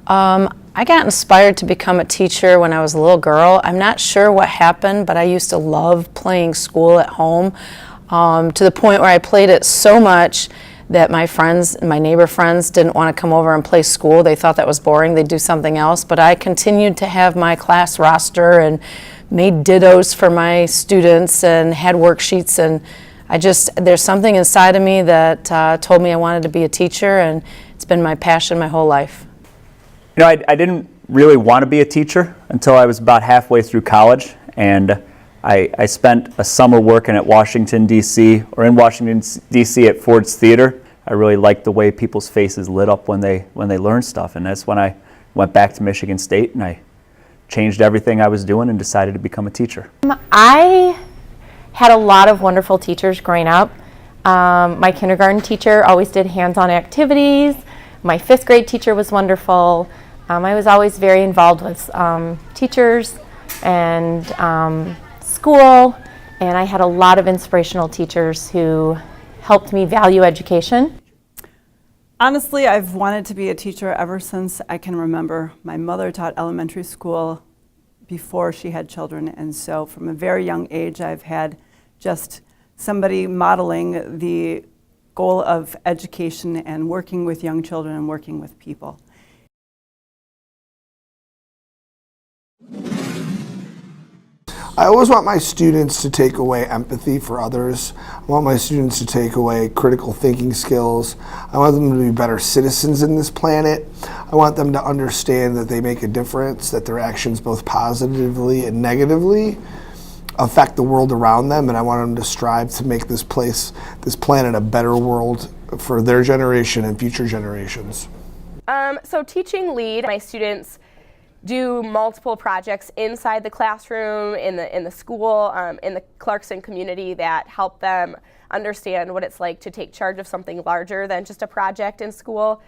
I got inspired to become a teacher when I was a little girl. I'm not sure what happened, but I used to love playing school at home, to the point where I played it so much that my friends, my neighbor friends, didn't want to come over and play school. They thought that was boring. They'd do something else. But I continued to have my class roster and made dittos for my students and had worksheets, and there's something inside of me that told me I wanted to be a teacher, and it's been my passion my whole life. You know, I didn't really want to be a teacher until I was about halfway through college, and I spent a summer working at Washington, D.C., or in Washington, D.C. at Ford's Theater. I really liked the way people's faces lit up when they learned stuff, and that's when I went back to Michigan State, and I changed everything I was doing and decided to become a teacher. I had a lot of wonderful teachers growing up. My kindergarten teacher always did hands-on activities. My 5th grade teacher was wonderful. I was always very involved with teachers and school, and I had a lot of inspirational teachers who helped me value education. Honestly, I've wanted to be a teacher ever since I can remember. My mother taught elementary school before she had children, and so from a very young age I've had just somebody modeling the goal of education and working with young children and working with people. I always want my students to take away empathy for others. I want my students to take away critical thinking skills. I want them to be better citizens in this planet. I want them to understand that they make a difference, that their actions both positively and negatively affect the world around them, and I want them to strive to make this planet a better world for their generation and future generations. So teaching lead, my students do multiple projects inside the classroom, in the school, in the Clarkston community that help them understand what it's like to take charge of something larger than just a project in school.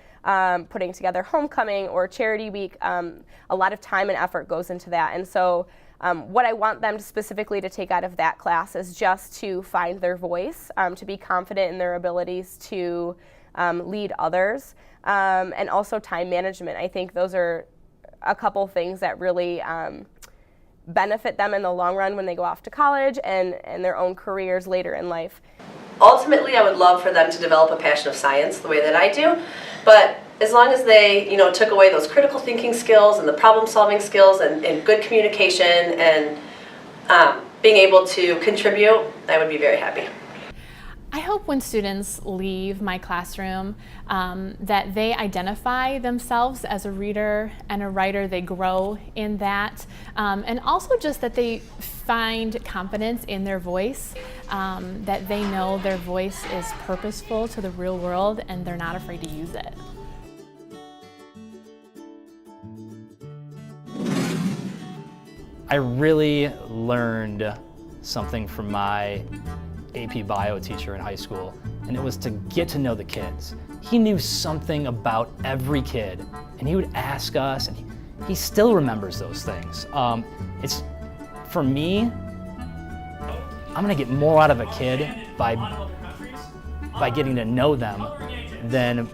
Putting together homecoming or charity week, a lot of time and effort goes into that. And so what I want them specifically to take out of that class is just to find their voice, to be confident in their abilities to lead others, and also time management. I think those are a couple things that really benefit them in the long run when they go off to college and their own careers later in life. Ultimately, I would love for them to develop a passion of science the way that I do, but as long as they, took away those critical thinking skills and the problem-solving skills and good communication and being able to contribute, I would be very happy. I hope when students leave my classroom that they identify themselves as a reader and a writer, they grow in that, and also just that they find confidence in their voice, that they know their voice is purposeful to the real world and they're not afraid to use it. I really learned something from my AP Bio teacher in high school, and it was to get to know the kids. He knew something about every kid, and he would ask us, and he still remembers those things. It's, for me, I'm gonna get more out of a kid by getting to know them than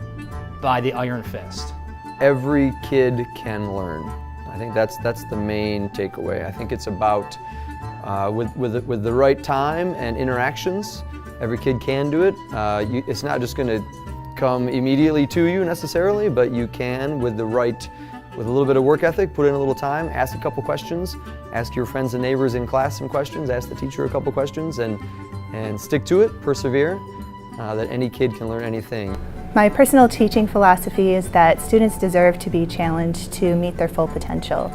by the iron fist. Every kid can learn. I think that's the main takeaway. I think it's about with the right time and interactions, every kid can do it. It's not just going to come immediately to you necessarily, but you can, with a little bit of work ethic, put in a little time, ask a couple questions, ask your friends and neighbors in class some questions, ask the teacher a couple questions, and stick to it, persevere, that any kid can learn anything. My personal teaching philosophy is that students deserve to be challenged to meet their full potential.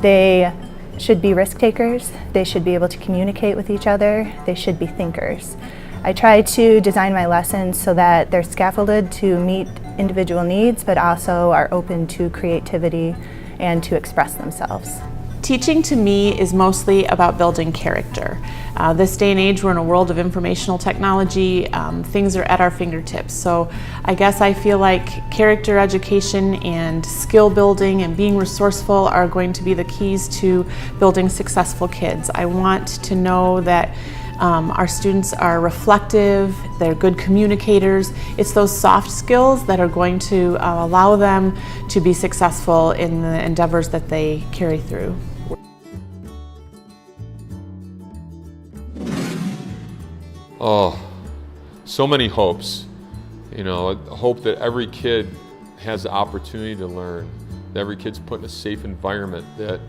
They should be risk takers, they should be able to communicate with each other, they should be thinkers. I try to design my lessons so that they're scaffolded to meet individual needs, but also are open to creativity and to express themselves. Teaching to me is mostly about building character. This day and age, we're in a world of informational technology. Things are at our fingertips. So I guess I feel like character education and skill building and being resourceful are going to be the keys to building successful kids. I want to know that Our students are reflective, they're good communicators. It's those soft skills that are going to allow them to be successful in the endeavors that they carry through. Oh, so many hopes. You know, hope that every kid has the opportunity to learn, that every kid's put in a safe environment, that,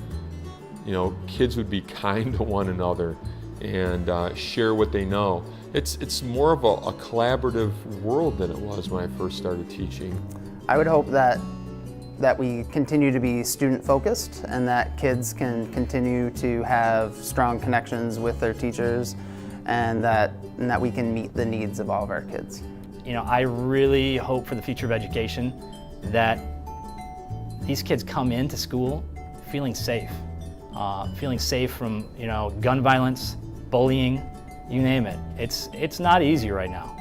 you know, kids would be kind to one another and share what they know. It's more of a collaborative world than it was when I first started teaching. I would hope that we continue to be student focused and that kids can continue to have strong connections with their teachers and that we can meet the needs of all of our kids. You know, I really hope for the future of education that these kids come into school feeling safe from, you know, gun violence, bullying, you name it. It's not easy right now.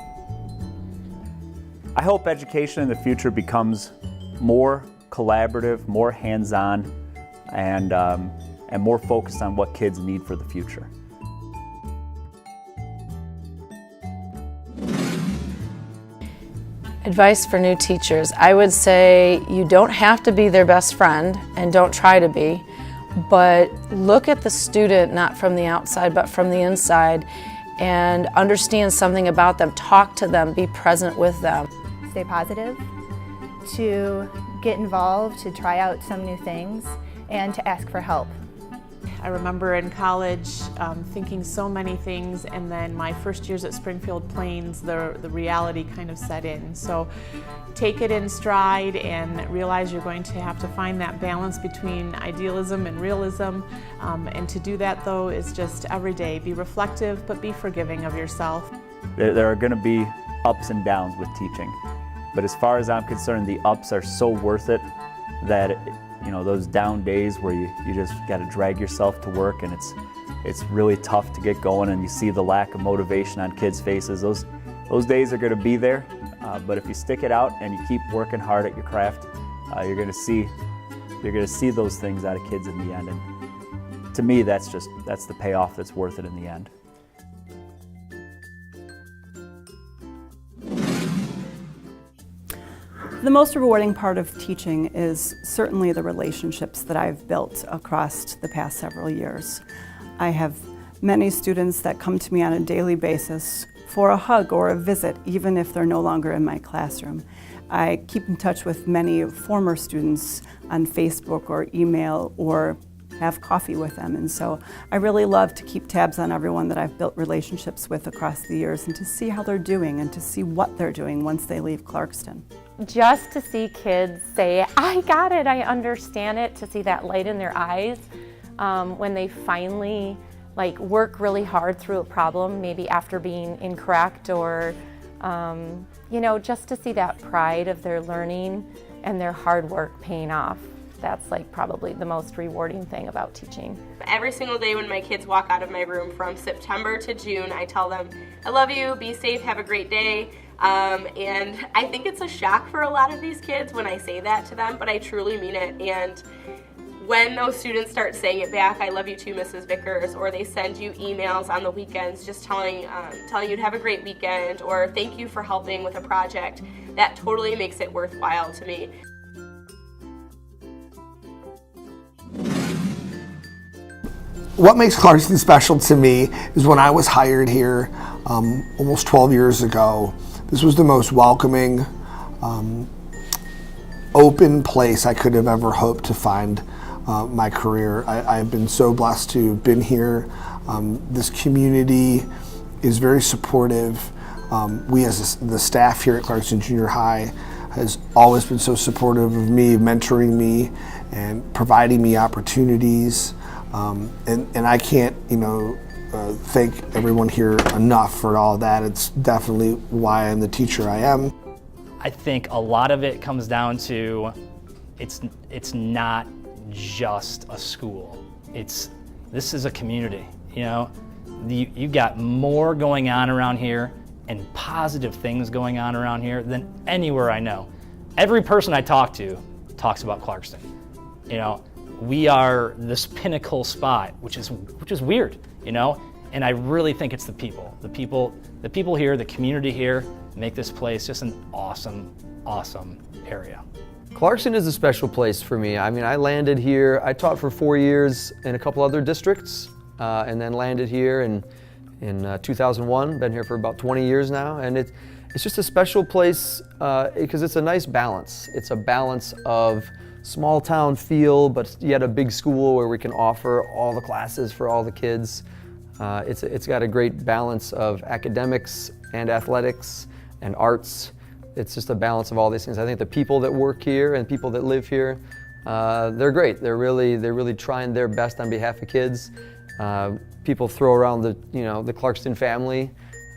I hope education in the future becomes more collaborative, more hands-on, and more focused on what kids need for the future. Advice for new teachers. I would say you don't have to be their best friend and don't try to be, but look at the student not from the outside but from the inside and understand something about them. Talk to them, be present with them. Stay positive, to get involved, to try out some new things, and to ask for help. I remember in college thinking so many things, and then my first years at Springfield Plains, the reality kind of set in. So take it in stride and realize you're going to have to find that balance between idealism and realism. And to do that, though, is just every day. Be reflective, but be forgiving of yourself. There are going to be ups and downs with teaching, but as far as I'm concerned, the ups are so worth it that you know, those down days where you just got to drag yourself to work and it's really tough to get going and you see the lack of motivation on kids' faces. Those days are going to be there, but if you stick it out and you keep working hard at your craft, you're going to see those things out of kids in the end. And to me, that's the payoff that's worth it in the end. The most rewarding part of teaching is certainly the relationships that I've built across the past several years. I have many students that come to me on a daily basis for a hug or a visit, even if they're no longer in my classroom. I keep in touch with many former students on Facebook or email or have coffee with them, and so I really love to keep tabs on everyone that I've built relationships with across the years and to see how they're doing and to see what they're doing once they leave Clarkston. Just to see kids say, I got it, I understand it, to see that light in their eyes when they finally work really hard through a problem, maybe after being incorrect, or you know, just to see that pride of their learning and their hard work paying off. That's probably the most rewarding thing about teaching. Every single day when my kids walk out of my room from September to June, I tell them, I love you, be safe, have a great day. And I think it's a shock for a lot of these kids when I say that to them, but I truly mean it. And when those students start saying it back, I love you too, Mrs. Vickers, or they send you emails on the weekends just telling you to have a great weekend, or thank you for helping with a project, that totally makes it worthwhile to me. What makes Clarkston special to me is when I was hired here almost 12 years ago, this was the most welcoming, open place I could have ever hoped to find my career. I've been so blessed to have been here. This community is very supportive. We as the staff here at Clarkston Junior High has always been so supportive of me, mentoring me and providing me opportunities. And I can't, thank everyone here enough for all of that. It's definitely why I'm the teacher I am. I think a lot of it comes down to it's not just a school. This is a community. You got more going on around here and positive things going on around here than anywhere I know. Every person I talk to talks about Clarkston. We are this pinnacle spot, which is weird. And I really think it's the people here, the community here, make this place just an awesome, awesome area. Clarkston is a special place for me. I mean, I landed here, I taught for 4 years in a couple other districts, and then landed here in 2001, been here for about 20 years now, and it's just a special place because it's a nice balance. It's a balance of small town feel, but yet a big school where we can offer all the classes for all the kids. It's got a great balance of academics and athletics and arts. It's just a balance of all these things. I think the people that work here and people that live here, they're great. They're really trying their best on behalf of kids. People throw around the Clarkston family.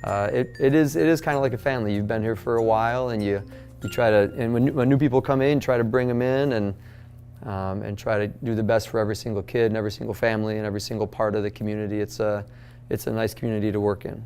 It is kind of like a family. You've been here for a while, and you try to, and when new people come in, try to bring them in and try to do the best for every single kid and every single family and every single part of the community. It's a nice community to work in.